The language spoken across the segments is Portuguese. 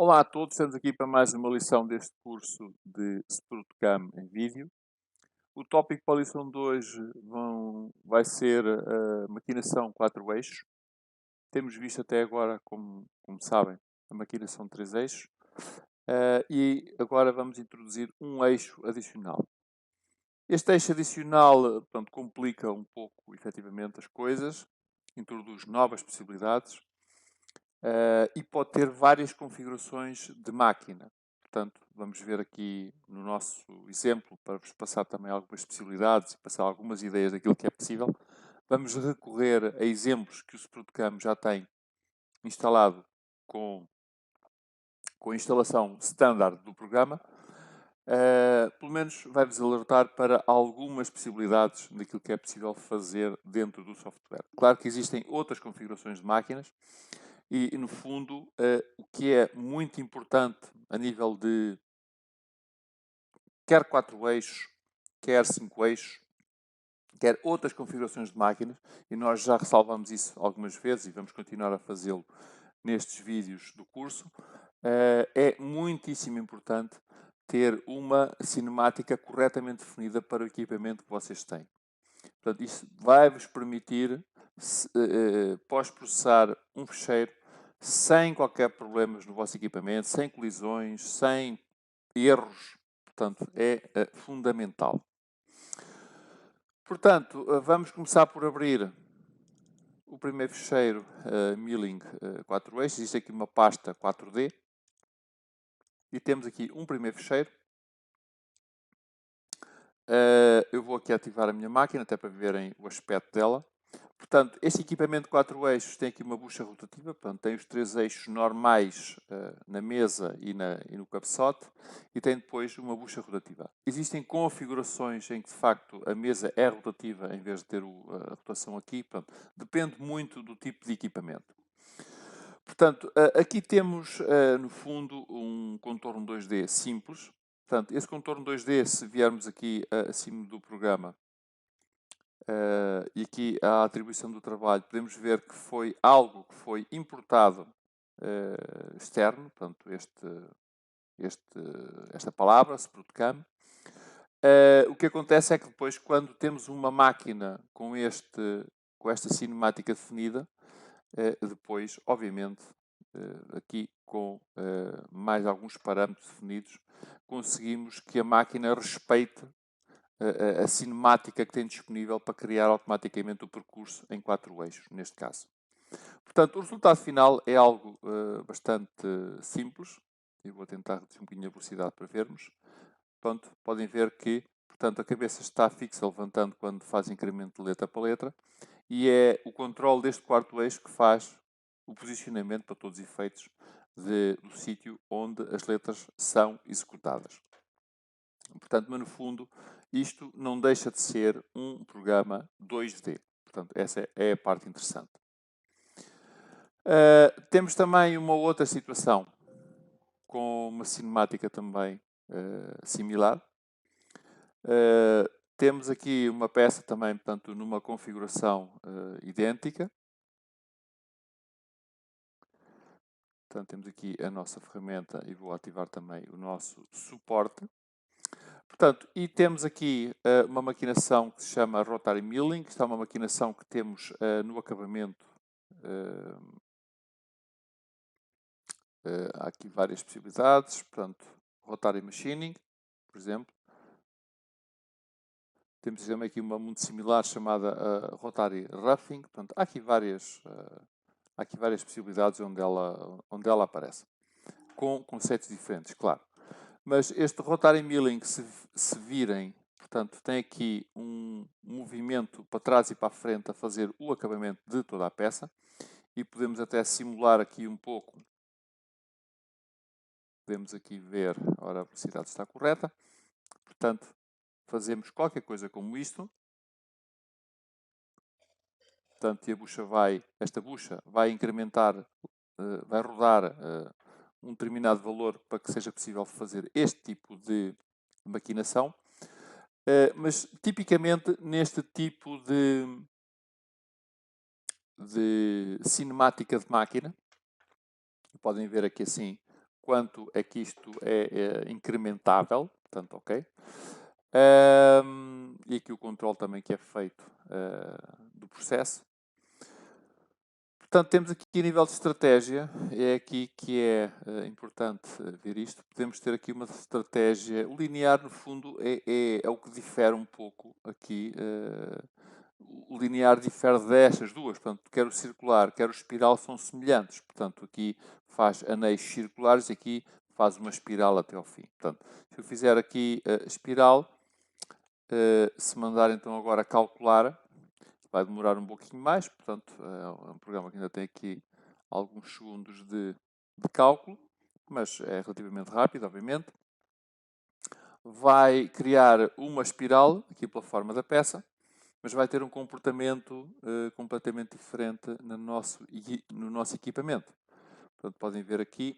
Olá a todos, estamos aqui para mais uma lição deste curso de SprutCam em vídeo. O tópico para a lição de hoje vai ser a maquinação 4 eixos. Temos visto até agora, como sabem, a maquinação de 3 eixos. E agora vamos introduzir um eixo adicional. Este eixo adicional, portanto, complica um pouco, efetivamente, as coisas, introduz novas possibilidades. E pode ter várias configurações de máquina. Portanto, vamos ver aqui no nosso exemplo, para vos passar também algumas possibilidades e passar algumas ideias daquilo que é possível. Vamos recorrer a exemplos que o SprutCam já tem instalado com a instalação standard do programa. Pelo menos vai-vos alertar para algumas possibilidades daquilo que é possível fazer dentro do software. Claro que existem outras configurações de máquinas e no fundo, o que é muito importante a nível de quer 4 eixos, quer 5 eixos, quer outras configurações de máquinas, e nós já ressalvamos isso algumas vezes e vamos continuar a fazê-lo nestes vídeos do curso, é muitíssimo importante ter uma cinemática corretamente definida para o equipamento que vocês têm. Portanto, isso vai-vos permitir pós-processar um fecheiro sem qualquer problemas no vosso equipamento, sem colisões, sem erros. Portanto, é fundamental. Portanto, vamos começar por abrir o primeiro fecheiro Milling 4 eixos. Existe aqui uma pasta 4D. E temos aqui um primeiro fecheiro. Eu vou aqui ativar a minha máquina, até para verem o aspecto dela. Portanto, este equipamento de 4 eixos tem aqui uma bucha rotativa, portanto, tem os 3 eixos normais na mesa e no cabeçote, e tem depois uma bucha rotativa. Existem configurações em que, de facto, a mesa é rotativa em vez de ter a rotação aqui, portanto, depende muito do tipo de equipamento. Portanto, aqui temos, no fundo, um contorno 2D simples. Portanto, esse contorno 2D, se viermos aqui acima do programa, e aqui a atribuição do trabalho, podemos ver que foi algo que foi importado externo, portanto, esta palavra, SprutCam. O que acontece é que depois, quando temos uma máquina com esta cinemática definida, depois, obviamente, aqui com mais alguns parâmetros definidos, conseguimos que a máquina respeite a cinemática que tem disponível para criar automaticamente o percurso em 4 eixos, neste caso. Portanto, o resultado final é algo bastante simples. Eu vou tentar reduzir um bocadinho a velocidade para vermos. Pronto, podem ver que, portanto, a cabeça está fixa levantando quando faz incremento de letra para letra, e é o controle deste quarto eixo que faz o posicionamento, para todos os efeitos, do sítio onde as letras são executadas. Portanto, mas no fundo, isto não deixa de ser um programa 2D. Portanto, essa é a parte interessante. Temos também uma outra situação com uma cinemática também similar. Temos aqui uma peça também, portanto, numa configuração idêntica. Portanto, temos aqui a nossa ferramenta e vou ativar também o nosso suporte. Portanto, e temos aqui uma maquinação que se chama Rotary Milling, que está uma maquinação que temos no acabamento. Há aqui várias possibilidades, portanto, Rotary Machining, por exemplo. Temos também aqui uma muito similar chamada Rotary Roughing. Portanto, há aqui várias possibilidades onde ela aparece, com conceitos diferentes, claro. Mas este Rotary Milling, se virem, portanto, tem aqui um movimento para trás e para a frente a fazer o acabamento de toda a peça. E podemos até simular aqui um pouco. Podemos aqui ver, ora, a velocidade está correta. Portanto, fazemos qualquer coisa como isto. Portanto, e esta bucha vai incrementar, vai rodar um determinado valor para que seja possível fazer este tipo de maquinação. Mas, tipicamente, neste tipo de cinemática de máquina, podem ver aqui assim quanto é que isto é incrementável, portanto, ok. E aqui o controle também que é feito do processo. Portanto, temos aqui a nível de estratégia, é aqui que é importante ver isto. Podemos ter aqui uma estratégia, o linear no fundo é o que difere um pouco aqui. O linear difere destas duas, portanto, quer o circular, quer o espiral são semelhantes. Portanto, aqui faz anéis circulares e aqui faz uma espiral até ao fim. Portanto, se eu fizer aqui espiral, se mandar então agora calcular, vai demorar um pouquinho mais, portanto, é um programa que ainda tem aqui alguns segundos de cálculo, mas é relativamente rápido, obviamente. Vai criar uma espiral, aqui pela forma da peça, mas vai ter um comportamento completamente diferente no nosso equipamento. Portanto, podem ver aqui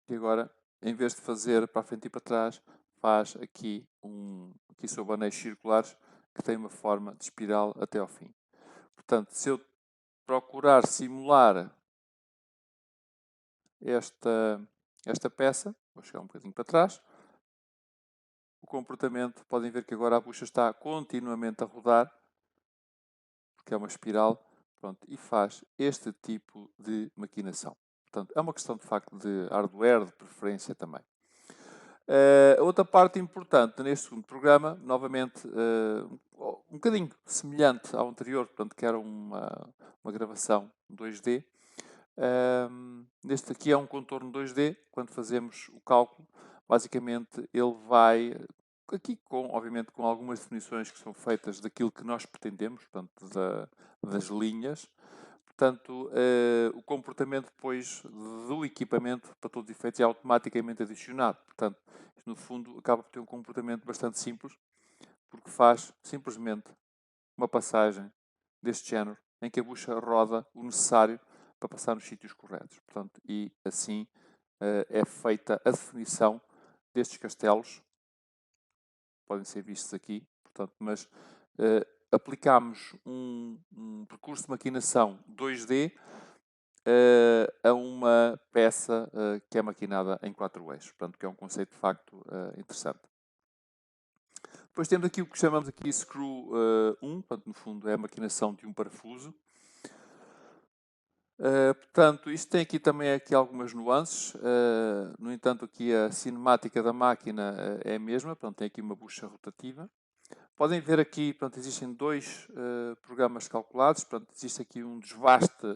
que agora, em vez de fazer para a frente e para trás, faz aqui sob anéis circulares que tem uma forma de espiral até ao fim. Portanto, se eu procurar simular esta peça, vou chegar um bocadinho para trás, o comportamento, podem ver que agora a bucha está continuamente a rodar, porque é uma espiral, pronto, e faz este tipo de maquinação. Portanto, é uma questão de facto de hardware, de preferência também. A outra parte importante neste segundo programa, novamente, um bocadinho semelhante ao anterior, portanto, que era uma gravação 2D. Neste aqui é um contorno 2D, quando fazemos o cálculo, basicamente ele vai, aqui obviamente com algumas definições que são feitas daquilo que nós pretendemos, portanto, das linhas. Portanto, o comportamento depois do equipamento, para todos os efeitos, é automaticamente adicionado. Portanto, isto, no fundo, acaba por ter um comportamento bastante simples, porque faz simplesmente uma passagem deste género, em que a bucha roda o necessário para passar nos sítios corretos. Portanto, e assim é feita a definição destes castelos. Podem ser vistos aqui, portanto, mas aplicamos um percurso de maquinação 2D a uma peça que é maquinada em 4 eixos. Portanto, que é um conceito de facto interessante. Depois temos aqui o que chamamos aqui Screw 1, portanto, no fundo é a maquinação de um parafuso. Portanto, isto tem aqui também algumas nuances. No entanto, aqui a cinemática da máquina é a mesma, portanto, tem aqui uma bucha rotativa. Podem ver aqui, portanto, existem dois programas calculados, portanto, existe aqui um desbaste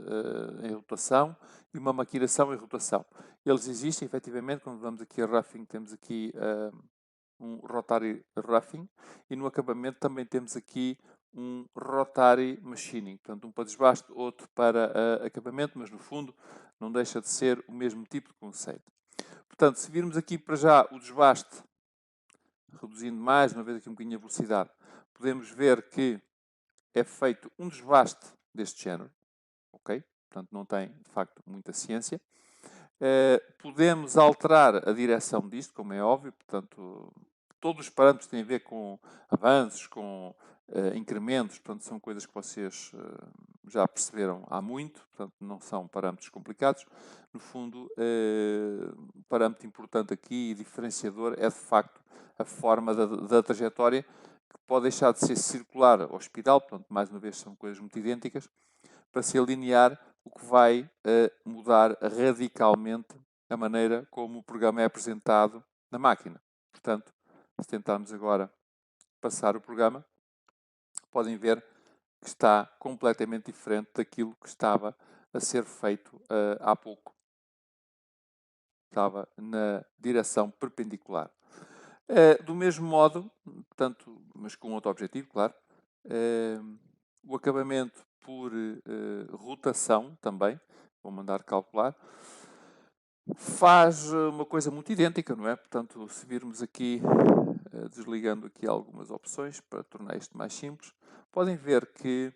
em rotação e uma maquinação em rotação. Eles existem, efetivamente, quando vamos aqui a roughing, temos aqui um rotary roughing e no acabamento também temos aqui um rotary machining, portanto um para desbaste, outro para acabamento, mas no fundo não deixa de ser o mesmo tipo de conceito. Portanto, se virmos aqui para já o desbaste, reduzindo mais uma vez aqui um bocadinho a velocidade, podemos ver que é feito um desbaste deste género, ok? Portanto, não tem, de facto, muita ciência. Podemos alterar a direção disto, como é óbvio, portanto, todos os parâmetros têm a ver com avanços, com incrementos, portanto, são coisas que vocês já perceberam há muito, portanto, não são parâmetros complicados. No fundo, o parâmetro importante aqui e diferenciador é, de facto, a forma da trajetória, que pode deixar de ser circular ou espiral, portanto, mais uma vez, são coisas muito idênticas, para ser linear, o que vai mudar radicalmente a maneira como o programa é apresentado na máquina. Portanto, se tentarmos agora passar o programa, podem ver que está completamente diferente daquilo que estava a ser feito há pouco. Estava na direção perpendicular. Do mesmo modo, portanto, mas com outro objetivo, claro, o acabamento por rotação também, vou mandar calcular, faz uma coisa muito idêntica, não é? Portanto, se virmos aqui, desligando aqui algumas opções para tornar isto mais simples, podem ver que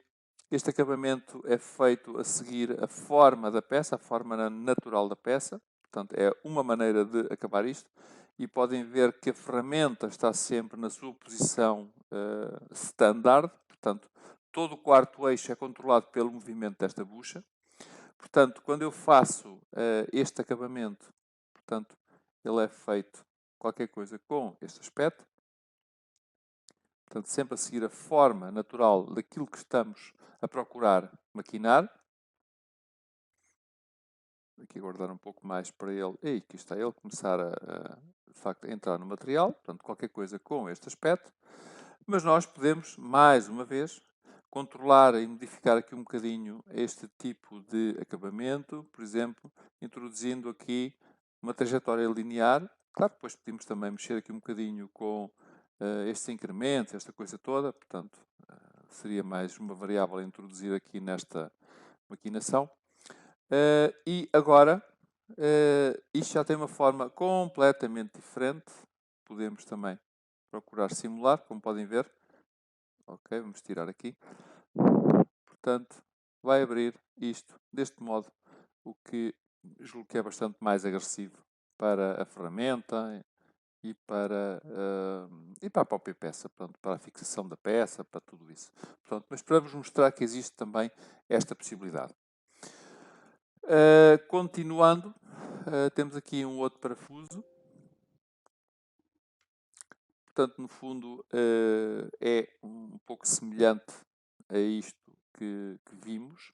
este acabamento é feito a seguir a forma da peça, a forma natural da peça. Portanto, é uma maneira de acabar isto. E podem ver que a ferramenta está sempre na sua posição standard. Portanto, todo o quarto eixo é controlado pelo movimento desta bucha. Portanto, quando eu faço este acabamento, portanto, ele é feito qualquer coisa com este aspecto. Portanto, sempre a seguir a forma natural daquilo que estamos a procurar maquinar. Aqui guardar um pouco mais para ele. E aqui está ele começar de facto, a entrar no material. Portanto, qualquer coisa com este aspecto. Mas nós podemos, mais uma vez, controlar e modificar aqui um bocadinho este tipo de acabamento. Por exemplo, introduzindo aqui uma trajetória linear. Claro, depois podemos também mexer aqui um bocadinho com estes incrementos, esta coisa toda. Portanto, seria mais uma variável a introduzir aqui nesta maquinação. E agora, isto já tem uma forma completamente diferente. Podemos também procurar simular, como podem ver. Ok, vamos tirar aqui. Portanto, vai abrir isto deste modo, o que julgo que é bastante mais agressivo para a ferramenta e para a própria peça, portanto, para a fixação da peça, para tudo isso. Portanto, mas para vos mostrar que existe também esta possibilidade. Continuando, temos aqui um outro parafuso. Portanto, no fundo, é um pouco semelhante a isto que vimos.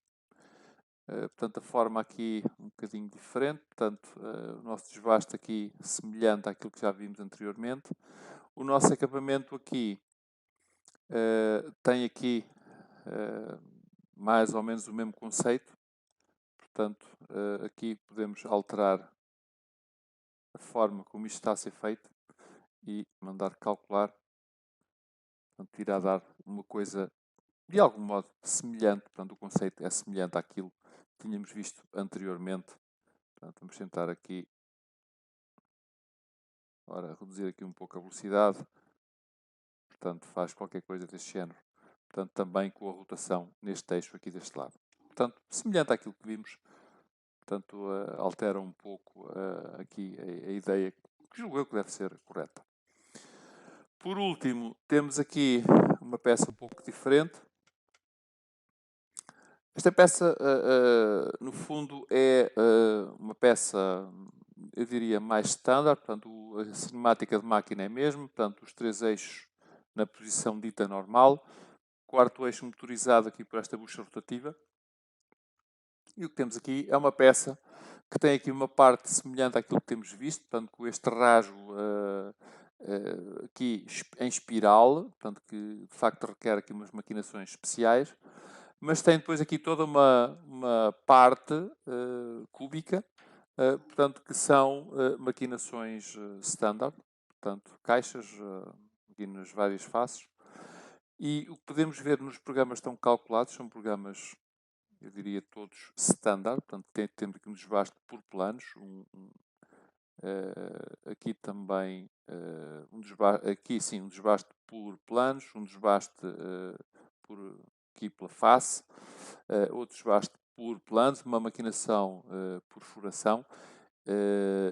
Portanto, a forma aqui um bocadinho diferente. Portanto, o nosso desbaste aqui semelhante àquilo que já vimos anteriormente. O nosso acabamento aqui tem aqui mais ou menos o mesmo conceito. Portanto, aqui podemos alterar a forma como isto está a ser feito e mandar calcular. Portanto, irá dar uma coisa de algum modo semelhante. Portanto, o conceito é semelhante àquilo que tínhamos visto anteriormente. Portanto, vamos tentar aqui, ora, reduzir aqui um pouco a velocidade. Portanto, faz qualquer coisa deste género. Portanto, também com a rotação neste eixo aqui deste lado. Portanto, semelhante àquilo que vimos. Portanto, altera um pouco aqui a ideia que julgo eu que deve ser correta. Por último, temos aqui uma peça um pouco diferente. Esta peça, no fundo, é uma peça, eu diria, mais standard. Portanto, a cinemática de máquina é a mesma. Portanto, os 3 eixos na posição dita normal. Quarto eixo motorizado aqui por esta bucha rotativa. E o que temos aqui é uma peça que tem aqui uma parte semelhante àquilo que temos visto. Portanto, com este rasgo aqui em espiral. Portanto, que de facto requer aqui umas maquinações especiais. Mas tem depois aqui toda uma parte cúbica, portanto, que são maquinações standard, portanto, caixas aqui nas várias faces. E o que podemos ver nos programas que estão calculados são programas, eu diria, todos standard, portanto, temos aqui um desbaste por planos, aqui também um desbaste por planos, um desbaste por aqui pela face, outro desbaste por planos, uma maquinação por furação,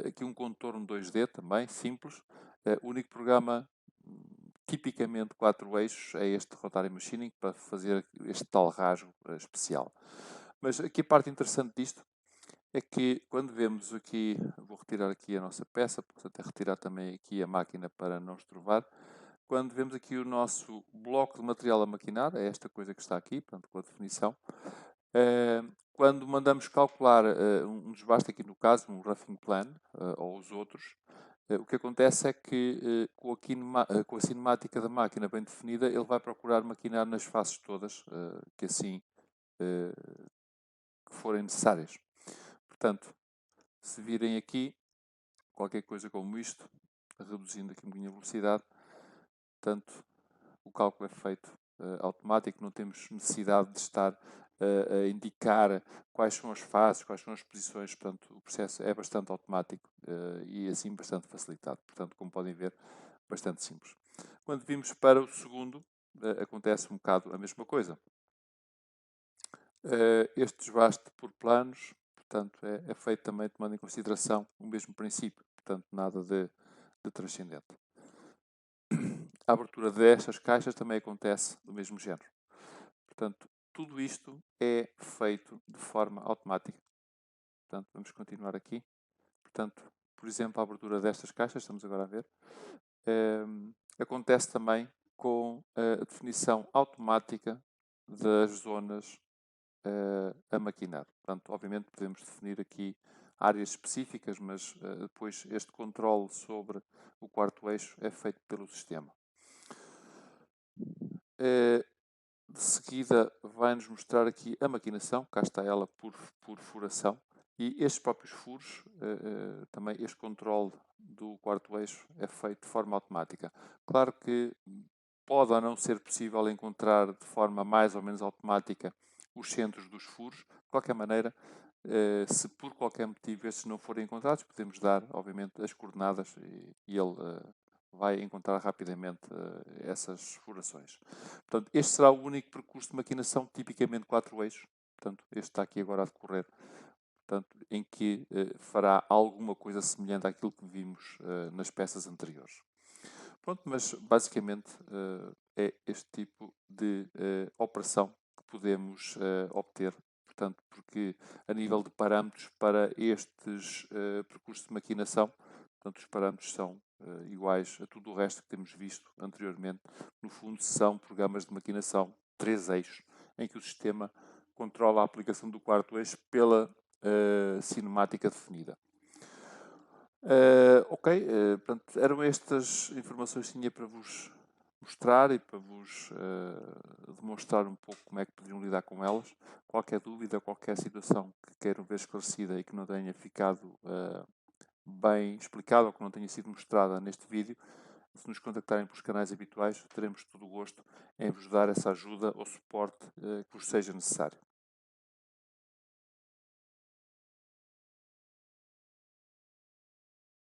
aqui um contorno 2D também, simples. O único programa tipicamente 4 eixos é este Rotary Machining para fazer este tal rasgo especial. Mas aqui a parte interessante disto é que quando vemos aqui, vou retirar aqui a nossa peça, portanto é retirar também aqui a máquina para não estrovar. Quando vemos aqui o nosso bloco de material a maquinar, é esta coisa que está aqui, portanto com a definição. Quando mandamos calcular um desbaste, aqui no caso, um roughing plan, ou os outros, o que acontece é que com a cinemática da máquina bem definida, ele vai procurar maquinar nas faces todas, que assim que forem necessárias. Portanto, se virem aqui, qualquer coisa como isto, reduzindo aqui um bocadinho a velocidade, portanto, o cálculo é feito automático, não temos necessidade de estar a indicar quais são as fases, quais são as posições, portanto, o processo é bastante automático e assim bastante facilitado. Portanto, como podem ver, bastante simples. Quando vimos para o segundo, acontece um bocado a mesma coisa. Este desbaste por planos, portanto, é feito também tomando em consideração o mesmo princípio, portanto, nada de transcendente. A abertura destas caixas também acontece do mesmo género. Portanto, tudo isto é feito de forma automática. Portanto, vamos continuar aqui. Portanto, por exemplo, a abertura destas caixas, estamos agora a ver, acontece também com a definição automática das zonas a maquinar. Portanto, obviamente podemos definir aqui áreas específicas, mas depois este controle sobre o quarto eixo é feito pelo sistema. De seguida vai-nos mostrar aqui a maquinação, cá está ela por furação, e estes próprios furos, também este controle do quarto eixo é feito de forma automática. Claro que pode ou não ser possível encontrar de forma mais ou menos automática os centros dos furos. De qualquer maneira, se por qualquer motivo esses não forem encontrados, podemos dar, obviamente, as coordenadas e ele vai encontrar rapidamente essas furações. Portanto, este será o único percurso de maquinação tipicamente 4 eixos. Portanto, este está aqui agora a decorrer. Portanto, em que fará alguma coisa semelhante àquilo que vimos nas peças anteriores. Pronto, mas basicamente é este tipo de operação que podemos obter. Portanto, porque a nível de parâmetros para estes percursos de maquinação, portanto, os parâmetros são iguais a tudo o resto que temos visto anteriormente. No fundo, são programas de maquinação 3 eixos, em que o sistema controla a aplicação do quarto eixo pela cinemática definida. Ok, portanto, eram estas informações que tinha para vos mostrar e para vos demonstrar um pouco como é que poderiam lidar com elas. Qualquer dúvida, qualquer situação que queiram ver esclarecida e que não tenha ficado bem explicada ou que não tenha sido mostrada neste vídeo, se nos contactarem pelos canais habituais, teremos todo o gosto em vos dar essa ajuda ou suporte que vos seja necessário.